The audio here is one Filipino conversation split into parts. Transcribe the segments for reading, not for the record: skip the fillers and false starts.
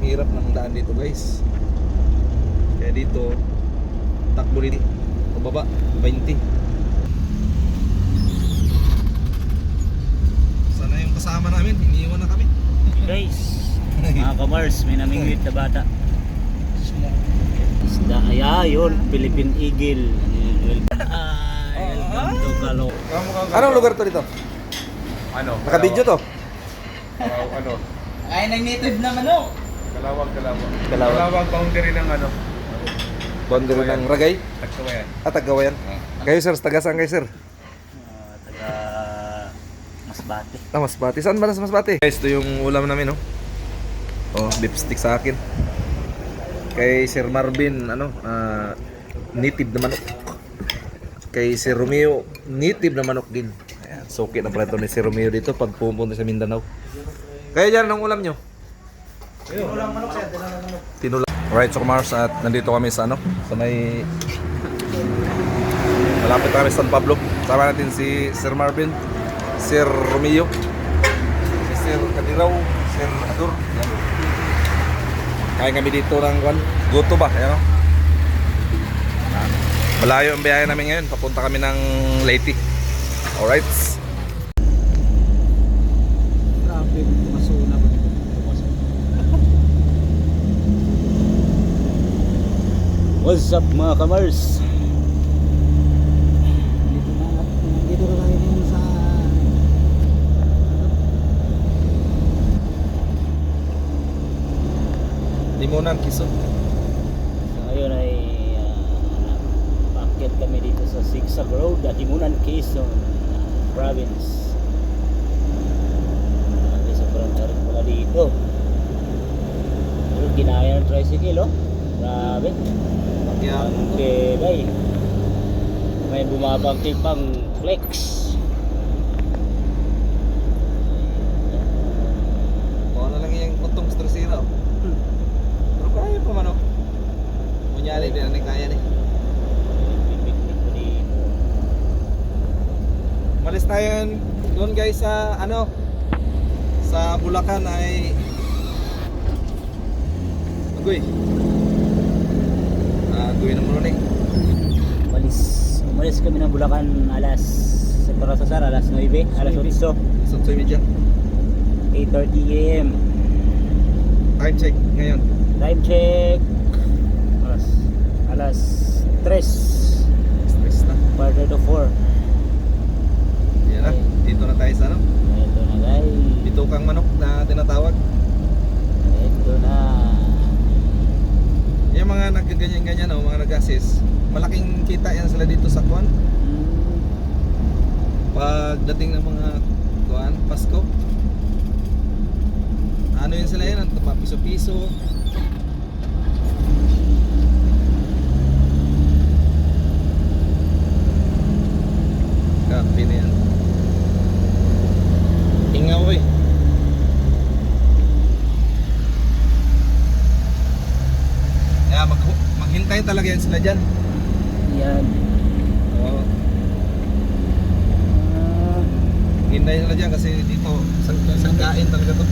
hirap ng daan dito guys. Kaya dito takbo rin pababa 20. Sana yung kasama namin, iniiwan na kami. Guys, mga kamars, may namingwit na bata. Isda, yun, Philippine Eagle. Welcome to Caloocan. Anong lugar to dito? Ano? Naka-video to? Ano? Ay, nag-native na manok. Kalawag. Kalawag. Kalawag boundary ng ano? Boundary ng Ragay? Tagkawayan. Tagawayan. Kayo sir, taga saan kayo sir? Taga Masbate. Masbate. Saan ba sa Masbate? Guys, ito yung ulam namin, no? Oh, beef stick sa akin. Kay Sir Marvin, native na manok. Kay Sir Romeo, native na manok din. Ayan, suki na pala ito ni Sir Romeo dito pag pumunta sa Mindanao. Kaya dyan, ang ulam nyo? Tinulang manok siya, tinulang. Alright, so Mars, at nandito kami sa sa may malapit kami sa San Pablo. Sama natin si Sir Marvin, Sir Romeo, si Sir Kadiraw, Sir Adur. Yan. Kain kami dito ng Goto ba? Ayan, no? Malayo ang biyahe namin ngayon. Papunta kami ng Leyte. Alright. Grabe, masuna ba? What's up mga kamars? Dito na tayo ngayon sa Limonan, Quezon. So ngayon ay paakyat kami dito sa Zigzag Road at Limunan, Quezon Province. Sobrang tarik pala dito. Pero ginaya ng tricycle, oh. Grabe. Kaya, Ang kebay. May bumabangkil pang flex. kung ano lang yung utong stressira. Pero kaya pa man, oh. Kunyari, di na kaya ni. Pipiknik ko dito. Malis tayo doon guys sa sa Bulacan ay Agoy. Agoy na muna ni. Umalis kami ng Bulacan alas alas 9, alas 8, Sa 8:30. 8:30 AM. Time check ngayon. Time check. Alas 3, Stress na. quarter to 4. Yan na. Dito na tayo sa Ito na guys. Bitukang manok na tinatawag. Ito na. Yung mga nagganyan-ganyan, mga nag-assist, malaking kita yan sila dito sa Kwan. Pagdating ng mga Kwan, Pasko. Ano yun sila yan? Piso-piso. Kapi na yan. Ingaw eh. Kaya maghintay talaga yan sila dyan. Yan. Oo. Hintayin sila dyan kasi dito sangkain talaga to.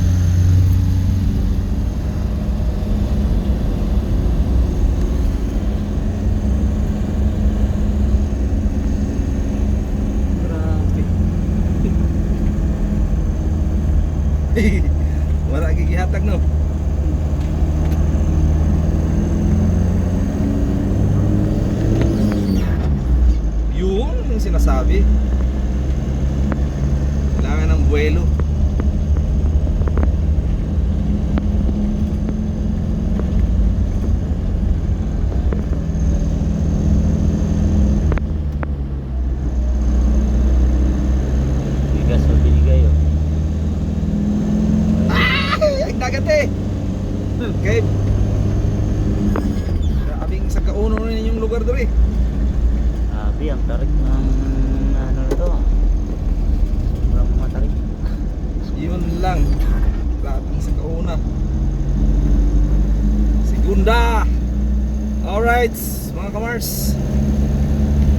Grabe. Wala gigihatag no. Yun yung sinasabi. Kailangan ng buwelo. Bigas na binigay, oh. Ay, dagat eh. Okay. Abing sa kauno rin yung lugar doon eh. Grabe, ang tarik ng ano na to. Sobrang matarik. Yun lang. Abing sa kauna. Segunda. Alright, mga kamars.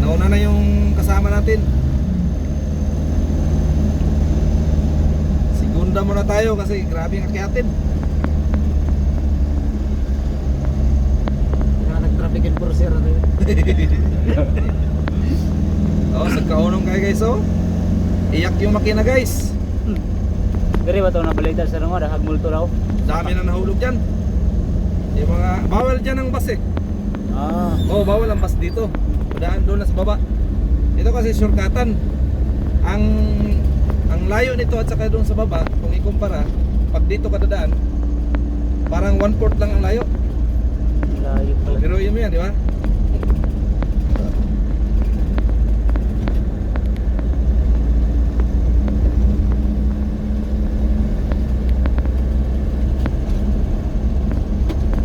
Nauna na yung kasama natin. Segunda muna tayo kasi grabe ang akyatin. Iyak yung makina guys. Dari ba ito nabalita sa mga dahag multo raw? Dami na nahulog dyan. Yung mga, bawal dyan ang bus eh. Oo, bawal ang bus dito. Padaan doon na sa baba. Ito kasi shortcutan. Ang layo nito at saka doon sa baba, kung ikumpara, pag dito ka dadaan, parang 1/4 lang ang layo. Layo pala. Pero yun mo yan, di ba?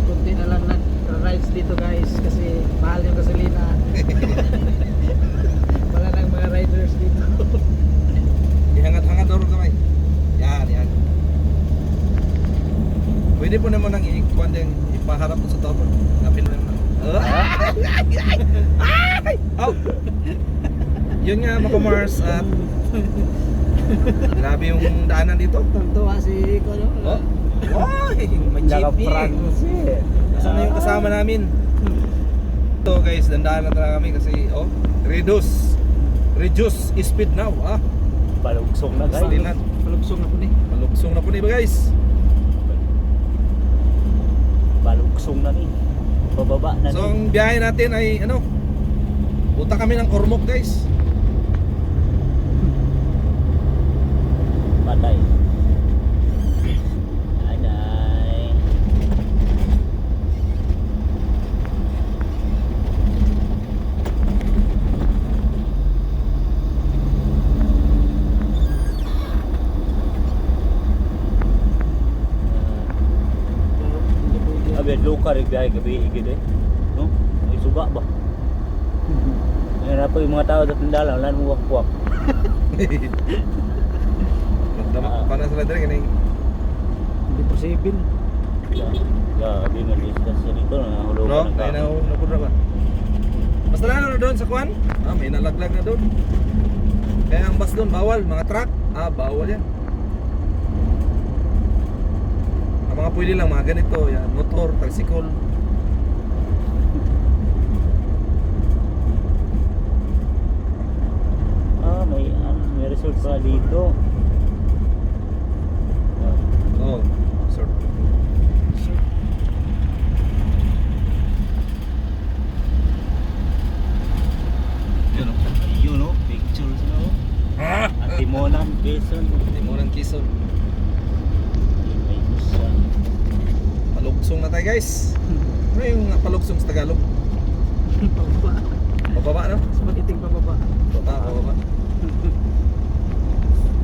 Kunti na lang nag-rides dito guys kasi mahal yung gasolina. Wala nang mga riders dito. Ihangat-hangat doon kamay. Yan, yan. Pwede po naman nang ikuan din, ipaharap mo sa topo. Napin mo naman. Ay! Oh! Yun nga mga Mars at grabe yung daanan dito. Tuntua si Kono. Oh. Ay, may jeepney. Saan na yung kasama namin? So guys, dandaan na talaga kami kasi reduce speed now. Balugsong na guys. Salinan. Palugsong na po ni. Malugsong na po ba guys? Balugsong na ni. Pababa na So ni. ang biyahe natin ay punta kami ng Ormoc guys. Patay. Anay. Abi luka rin biyahe gabi igid eh. No? Ay suga ba? Ngayon po yung mga tao sa tindala, wala nang wakwak. Magdama pa na sila dito kaning Hindi posible. Gabi nga listas sa dito, nahulugan bro, ng kaya na pudra ba? Basta na doon sa kwan. May nalaglag na doon. Kaya ang bus doon bawal, mga truck. Bawal yan. Ang mga pwede lang mga ganito, yan, motor, tricycle. May resort pa dito. Oh, sort. Yun o. Ayun o, pictures na o. Antimonan, Quezon. Timonan Quezon. May isa. Palugsong na tayo guys. Ano yung palugsong sa Tagalog? Pababa. Pababa no? Spaghetti pababa. Pababa.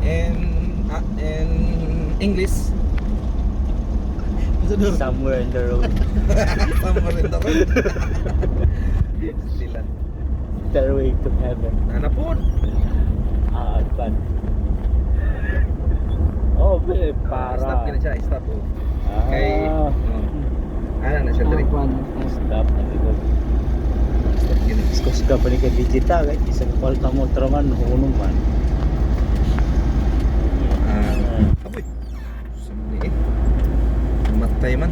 In English, Somewhere in the road. somewhere in the road. Sila. Stairway to heaven. Nanapon. Agad. Oh, be, para. Stop kina siya, stop oh. Kay ano na siya diri. Stop na dito. Stop kina. Discuss ka pa ni kay Vegeta, guys. Isang palta mo traman, hunong man. Aboy. Sumli eh. Matay man.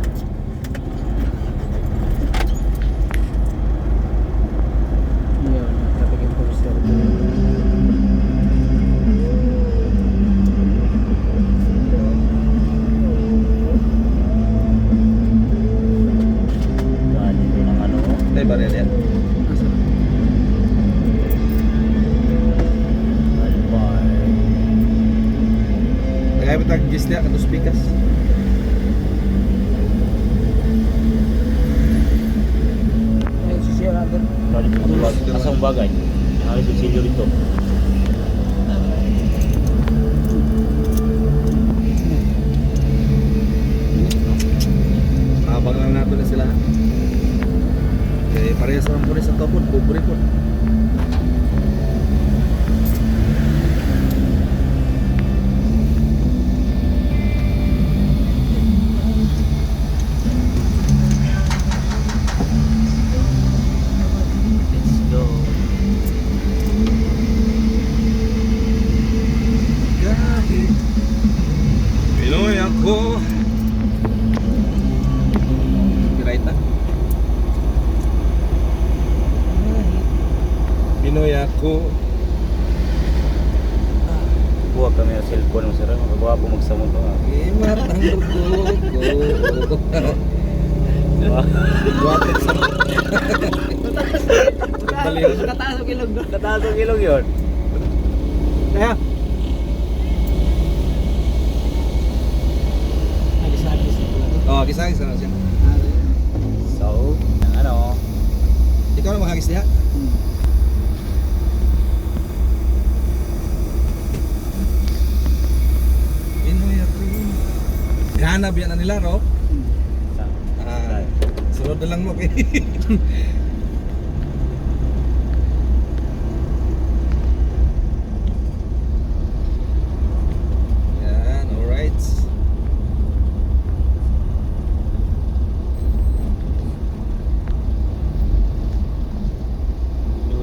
Yun, traffic enforcer. Dali din ang ano. Tay barel yan. Asa? Kaya bitag gis niya katus pikas. Ayun, sisira agad. Asang bagay. Ay, susilyo rito. Abang lang nato na sila. Kaya parehas naman po rin sa topod, buburi po. Let's go. Kahit Pinoy ako. Copyright na. Pinoy ako. Gwapo naman sir. Gwapo magsamot to. Imat ang dugo ko. Guwapo sa baliw. Kataas ang ilog doon. Kataas ang ilong yun. Kaya. Agis-agis na pala to. Oh, kisagis na siya. So, ano, Ikaw na maghagis niya? Pinoy ako. Ganab yan na nila, no? Sunod na lang mo kay. Yan, alright.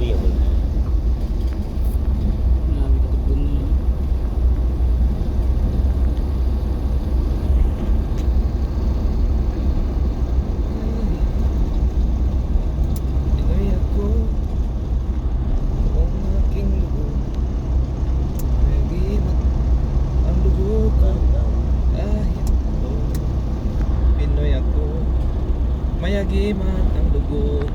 enjoyable. Marami ka doon na. Pinoy ako. Ang aking loob. Nagimat ang loob ko. Kahit ito. Pinoy ako. Mayagimat ang dugo ko.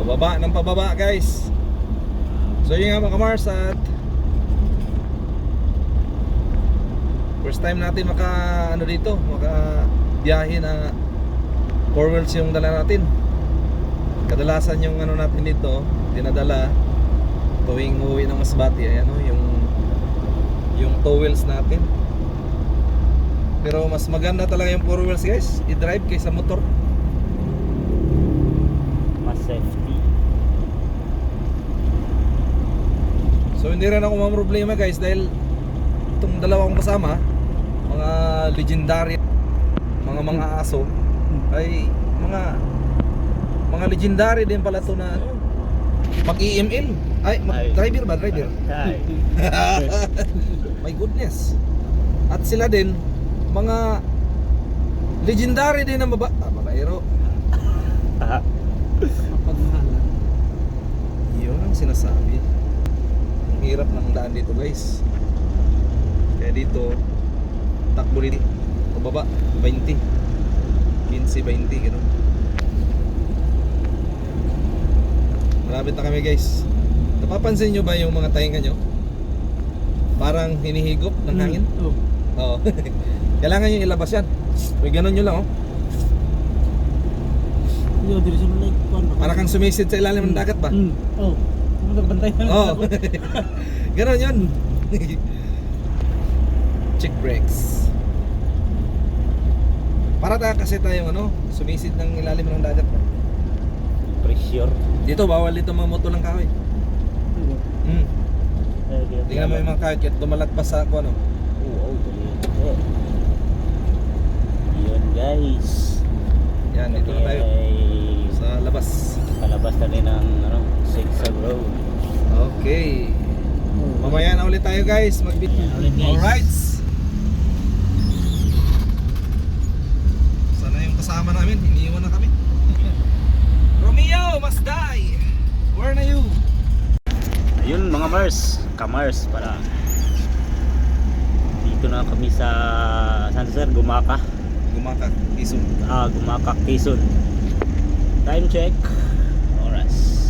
Pababa ng pababa guys. So yun nga mga Mars, at first time natin maka ano dito, maka biyahe na 4 wheels yung dala natin. Kadalasan yung ano natin dito dinadala tuwing uwi ng Masbate ay ano yung 2 wheels natin. Pero mas maganda talaga yung 4 wheels guys, i-drive kaysa motor. Mas safety. So hindi rin ako problema guys dahil itong dalawang kasama, mga legendary, mga aso ay mga legendary din pala to na ano, mag-EML. Ay, driver ba? Driver. Ay. My goodness. At sila din mga legendary din na babaero. Pagmahalan. Yun ang sinasabi. Ang hirap ng daan dito guys. Kaya dito takbo dito pababa 20 15-20 gano'n. Malapit na kami guys. Napapansin nyo ba yung mga tainga nyo? Parang hinihigop ng hangin. Oh. Oo. Kailangan nyo ilabas yan. May ganun nyo lang oh. Yo, diri sa like kon. Para kang sumisid sa ilalim ng dagat ba? Oh. Ano nagbantay na? Oo. Ganun yun. Check brakes. Para kasi tayong ano, sumisid ng ilalim ng dagat ba? Pressure. Dito bawal dito mga moto ng kahoy. Tingnan mo yung mga kahoy kahit tumalagpas sa ako ano. Oo, yun guys. Yan, dito na tayo sa labas. Palabas na rin ng ano, Sigsag Road. Okay. Mamaya na ulit tayo guys. Magbit. Ulit, guys. Alright. Sana yung kasama namin, iniiwan na kami. Romeo, Masday. Where are you? Ayun mga Mars, Kamars para. Dito na kami sa San Sir, Gumaka. Gumaka, Quezon. Gumaka, Quezon. Time check. Oras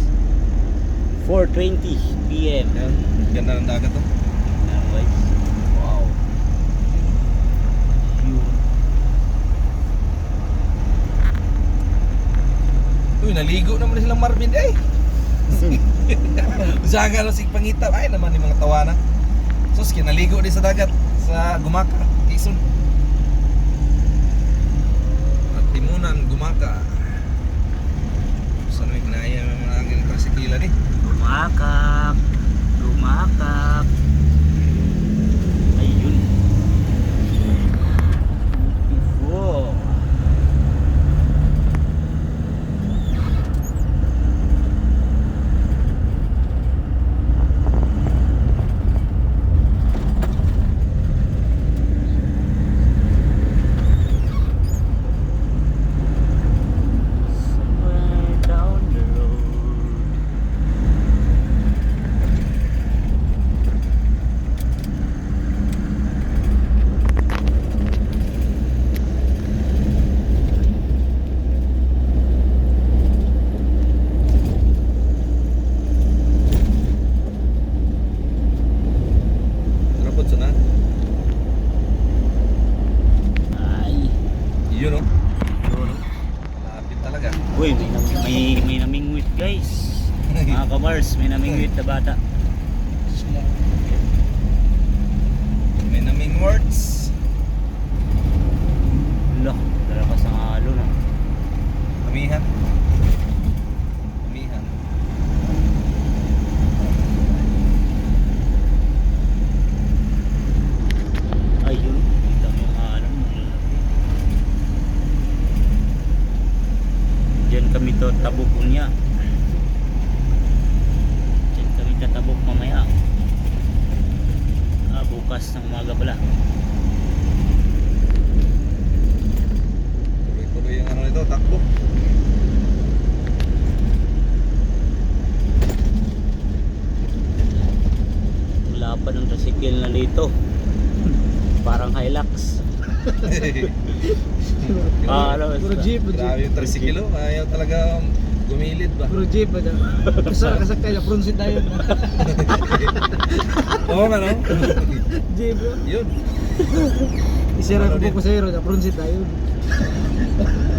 4:20 PM. Yan, ganda ng dagat oh. Guys. Wow. Uy, naligo naman silang Marvin eh. Usaga na si Pangita. Ay naman yung mga tawanan. Sus, kinaligo din sa dagat sa Gumaka, Quezon. At Timunan, Gumaka. Saan may kinaya may mga aging trasikila ni? Gumakak. Gumakak. Ayun. Wow. Mga kamars, may namingwit na bata. May naming words. Lo, lalakas ang halo na. Amihan. Amihan. Ayun, kita mo yung halo. Diyan kami to tabok niya. Diyan kami tatabok mamaya. Bukas ng umaga pala. Tuloy-tuloy yung ano nito, takbo. Wala pa ng tricycle na dito. Parang Hilux. Puro jeep, Grabe yung tricycle, ayaw talaga gumilid ba? Puro jeep ba dyan? Basta nakasakay na front seat tayo. Oo nga no? Jeep bro. Yun. Isira ko po ko sa'yo, na front seat tayo.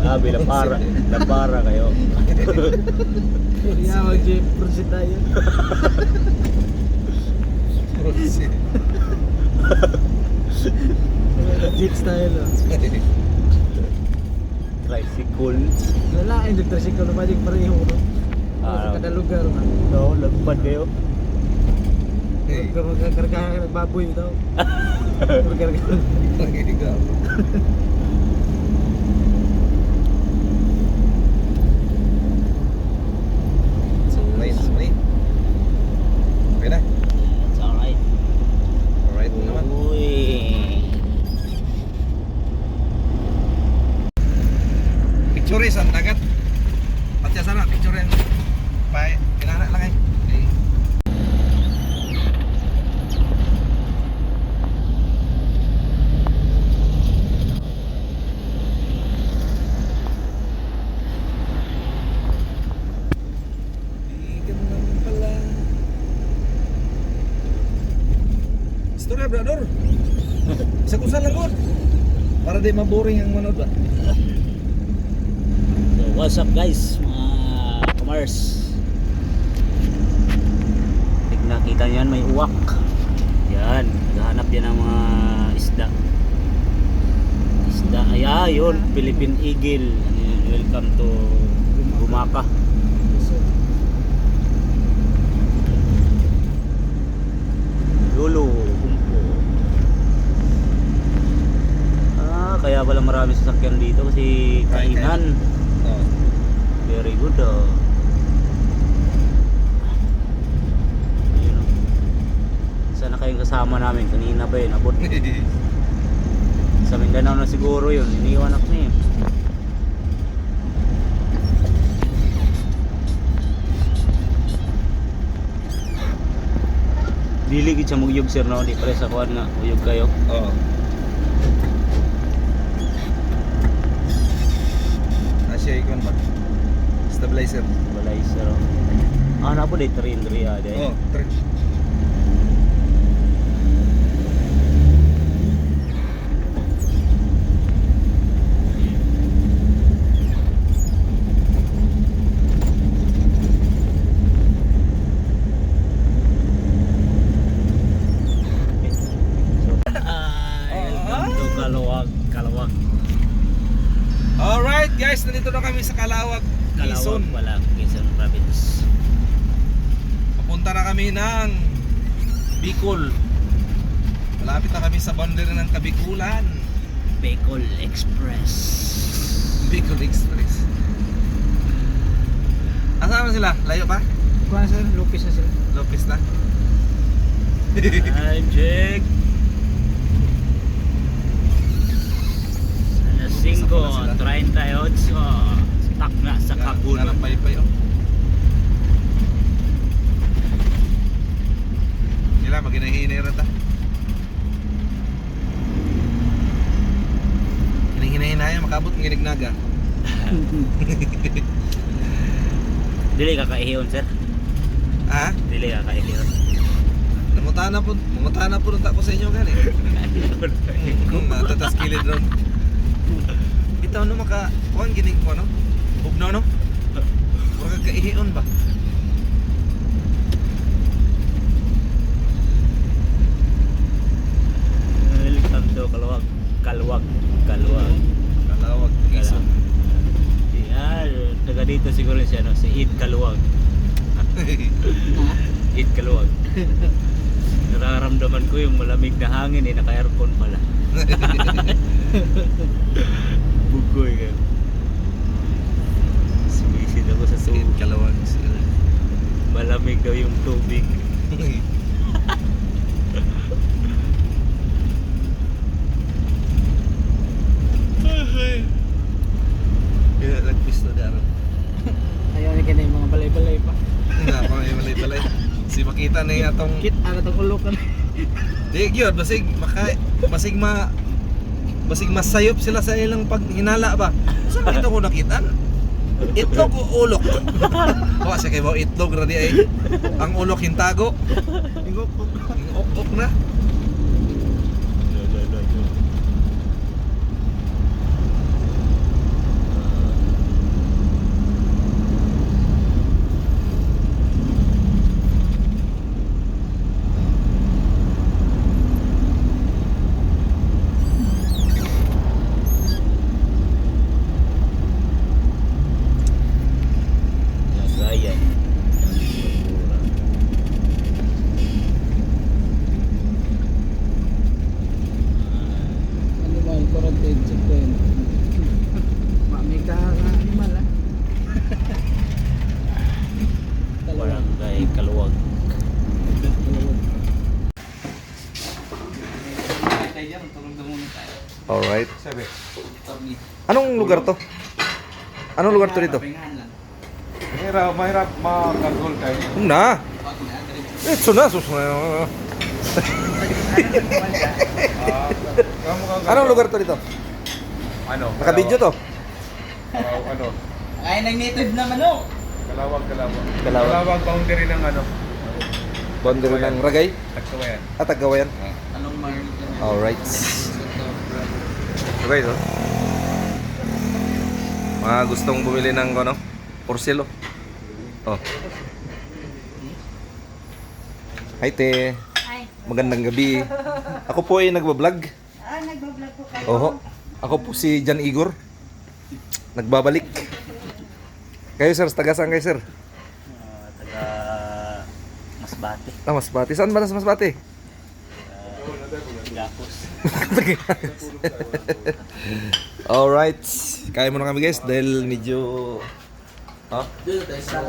Sabi, lapara kayo. Yeah, mag jeep, front seat tayo. Jeep style oh. Tricycle. Wala, yung tricycle na magic pareho no? Ah, Sa kada lugar man. no, lagpad kayo. Hey. Magkakarga ng baboy daw. Magkakarga. Nagigigaw. Nice, nice. Okay na. It's alright. Alright naman. Uy. Picture sa dagat. Patya sana picture yan. Bye. Kinana lang eh. Okay. Di ganun pala. Istorya, brother. Isa kusan lang ko. Para di maboring ang manood ba? So, what's up guys, mga kamars? Pag nakita nyo yan, may uwak. Yan, naghahanap yan ng mga isda. Isda, ay yun, Philippine Eagle. Welcome to Bumaka. Lolo, Humpo. Kaya pala marami sasakyan dito kasi kainan. Oo. Very good Ayun, oh. Sana kayong kasama namin kanina pa yun, abot. Sa Mindanao na siguro yun, iniwan ako niya. Dili gid siya muyog sir no, di pare sa kuan nga uyog kayo. Oo. Asya ikon ba? Stabilizer. Walay sir. Na po day train diri day. Oh, trench. Welcome to Kalawag. Alright guys, nandito na kami sa Calawag, Kalawag Quezon. pala, Quezon Province. Papunta na kami ng Bicol. Malapit na kami sa boundary ng Kabikulan. Bicol Express. Bicol Express. Asama sila? Layo pa? Kuha sir, Lupis na sila. Lopez na? Magic. Alas 5:38 stuck na sa Kabul. Pay oh. Nila maghinay-hinay rata. Hinay-hinay makabot ng ginignaga. Dili ka kaihon sir. Ha? Dili ka kaihon. Mamutana po nung tako sa inyo gani. Matatas kilid ron. Ito no maka kuan gining ko no? Bugno no? Mura ka kaihion ba? kaluwag. Nararamdaman ko yung malamig na hangin eh, naka-aircon pala. Bugoy kayo. Sumisid ako sa Sakit tubig. kalawag sila. Malamig daw yung tubig. Kaya nagpista dyan. Ayaw ni kanay mga balay-balay pa. Nga pa may malay-balay. Si makita na yung atong... Kit, ano itong ulokan. Di yun, basig masayop sila sa ilang pag hinala ba. Saan ito ko nakitaan? Itlog o ulok? O, kasi kayo mo itlog na di ay. Ang ulok hintago. Ang ok na. Nagayan. Animal quarantine checkpoint. Mami ka nga animal ah. Kalawag. Barangay Kaluwag. Alright. Sabi. Anong lugar to? Anong lugar to dito? Mahirap makagol kayo. Na. Ito na, susunod. Anong lugar to dito? Ano? Naka-video to? Ano? Ay, nang native na manok. Kalawag. Kalawag. Kalawag boundary ng ano? Boundary ng Ragay Tagsawayan. at Tagawayan. Anong market yan? Alright. So guys, oh. Mga gustong bumili ng ano, porcelo. Oh. Hi te. Ay, Magandang gabi. Ako po ay nagbablog. nagbablog po kayo. Oho. Ako po si Jan Igor. Nagbabalik. Kayo sir, taga saan kayo sir? Taga Masbate. Masbate. Saan ba nasa Masbate? Gakos. Alright. Kaya mo na kami guys dahil medyo... Ha? Doon tayo sa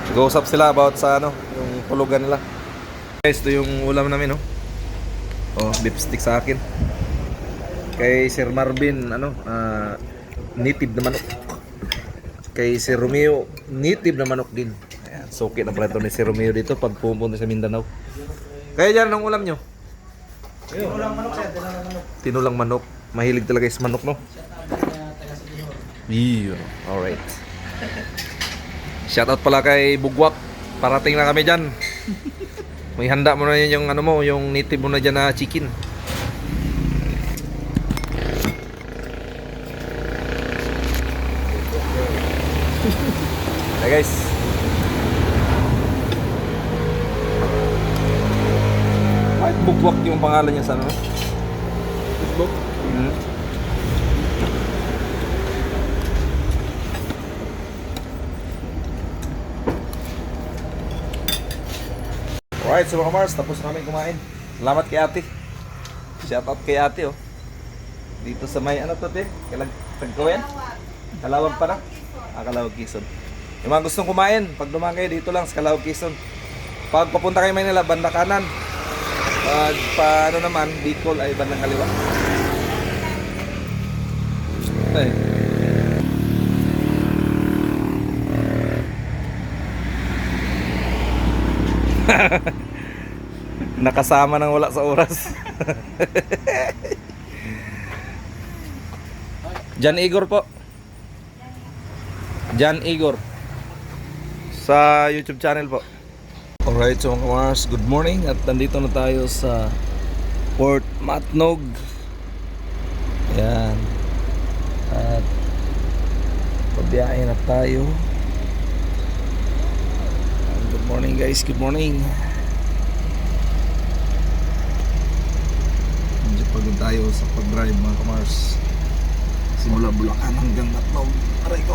Nag-uusap sila about sa ano, yung tulugan nila. Guys, ito yung ulam namin, no? Oh, beef stick sa akin. Kay Sir Marvin, ano, native na manok. Kay Sir Romeo, native na manok din. Ayan, suki na pala ito ni Sir Romeo dito pag pumunta sa Mindanao. Kaya dyan, anong ulam nyo? tinulang manok siya, tinulang manok. Tinulang manok. Mahilig talaga sa manok, no? Yeah, alright. Shoutout pala kay Bugwak. Parating na kami dyan. May handa mo na yan yung ano mo, yung native mo na dyan na chicken. Hey guys. Bakit Bugwak yung pangalan niya sa ano? Facebook? Alright, so mga Mars, tapos na kami kumain. Salamat kay ate. Shoutout kay ate, oh. Dito sa may, ano to, te? Tagkawayan? Kalawag pa na? Kalawag Quezon. Yung mga gustong kumain, pag dumaan kayo dito lang sa Kalawag Quezon. Pag papunta kayo Maynila, banda kanan. Pag paano naman, Bicol ay bandang kaliwa. Ay. Nakasama nang wala sa oras. Jan Igor po. Jan Igor. Sa YouTube channel po. Alright, so mga Mars, good morning. At nandito na tayo sa Port Matnog. Ayan. At pabiyahe na tayo. Good morning guys, good morning. Medyo pagod tayo sa pag-drive mga kamars. Simula Bulacan hanggang Matnog. Aray ko.